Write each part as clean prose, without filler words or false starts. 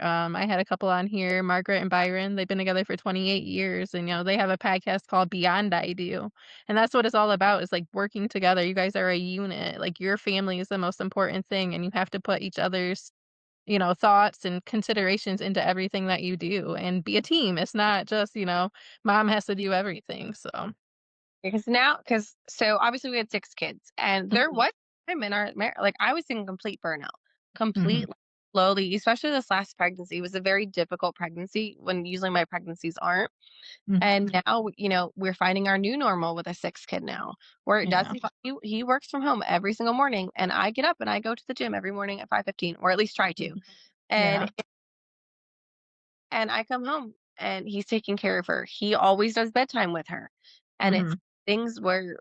I had a couple on here, Margaret and Byron. They've been together for 28 years, and they have a podcast called Beyond I Do, and that's what it's all about. Is like working together. You guys are a unit. Like your family is the most important thing, and you have to put each other's thoughts and considerations into everything that you do, and be a team. It's not just mom has to do everything. So. Because so obviously we had 6 kids, and there Mhm. was time in our like, I was in complete burnout, Mhm. completely, slowly, especially this last pregnancy was a very difficult pregnancy when usually my pregnancies aren't. Mhm. And now, we're finding our new normal with a 6th kid now, where it does Yeah. he works from home every single morning, and I get up and I go to the gym every morning at 5:15, or at least try to. Mhm. And Yeah. I come home and he's taking care of her. He always does bedtime with her. And it's Mhm. things where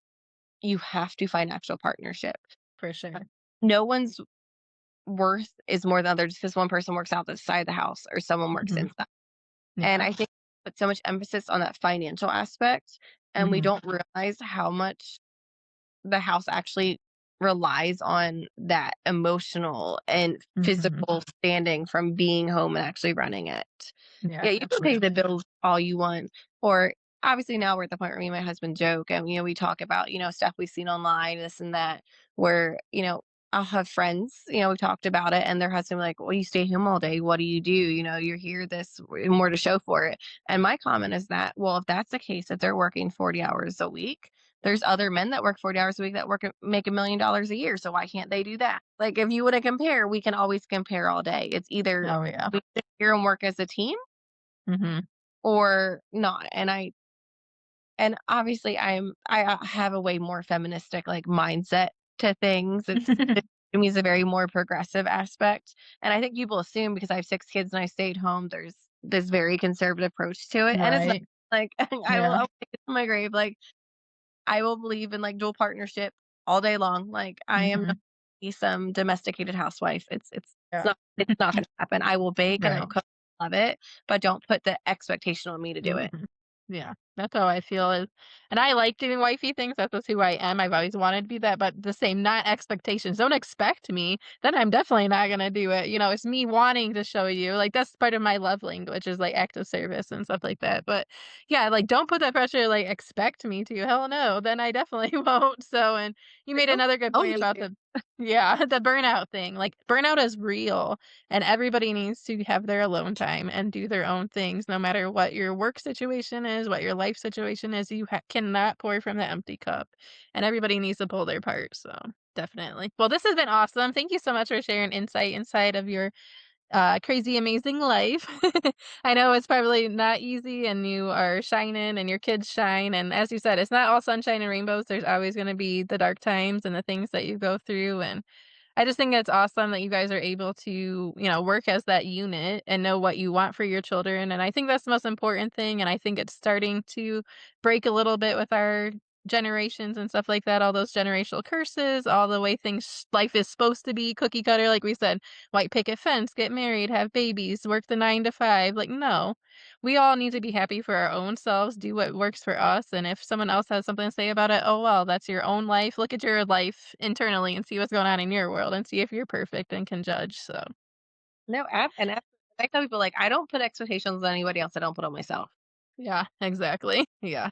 you have to find actual partnership. For sure. No one's worth is more than others because one person works out the side of the house or someone works Mhm. inside. And Yeah. I think we put so much emphasis on that financial aspect, and we Mhm. don't realize how much the house actually relies on that emotional and Mhm. physical standing from being home and actually running it. Yeah, Yeah, you can pay the absolutely. bills all you want, or obviously now we're at the point where me and my husband joke and we talk about, stuff we've seen online, this and that, where, I'll have friends, we've talked about it and their husband like, well, you stay home all day. What do? You're here this more to show for it. And my comment is that, well, if that's the case, if they're working 40 hours a week, there's other men that work 40 hours a week that make $1 million a year. So why can't they do that? Like if you want to compare, we can always compare all day. It's either Oh, yeah. we sit here and work as a team Mhm. or not. And obviously I have a way more feministic like mindset to things. To me is a very more progressive aspect. And I think people assume because I have 6 kids and I stayed home, there's this very conservative approach to it. And it's not Right. like Yeah. I'll take it to my grave. Like I will believe in like dual partnership all day long. Like I am not Mhm. be some domesticated housewife. Yeah. It's not gonna happen. I will bake and I'll Right. cook, love it, but don't put the expectation on me to do it. Mhm. Yeah, that's how I feel is and I like doing wifey things, that's just who I am, I've always wanted to be that, but the same, not expectations, don't expect me, then I'm definitely not gonna do it, it's me wanting to show you, like, that's part of my love language is, like, act of service and stuff like that, but, yeah, like, don't put that pressure, like, expect me to, hell no, then I definitely won't, so and you Like, made don't another good tell point me about to. the yeah, the burnout thing, like, burnout is real, and everybody needs to have their alone time and do their own things no matter what your work situation is, what your life situation is. You cannot pour from the empty cup, and everybody needs to pull their part. So, definitely. Well, this has been awesome. Thank you so much for sharing insight inside of your crazy, amazing life. I know it's probably not easy, and you are shining, and your kids shine. And as you said, it's not all sunshine and rainbows. There's always going to be the dark times and the things that you go through. And I just think it's awesome that you guys are able to, work as that unit and know what you want for your children. And I think that's the most important thing. And I think it's starting to break a little bit with our generations and stuff like that, all those generational curses, all the way life is supposed to be cookie cutter, like we said, white picket fence, get married, have babies, work the 9 to 5. Like, no, we all need to be happy for our own selves, do what works for us. And if someone else has something to say about it, oh, well, that's your own life. Look at your life internally and see what's going on in your world and see if you're perfect and can judge. So, No, I tell people like I don't put expectations on anybody else. I don't put on myself. yeah, exactly. Yeah.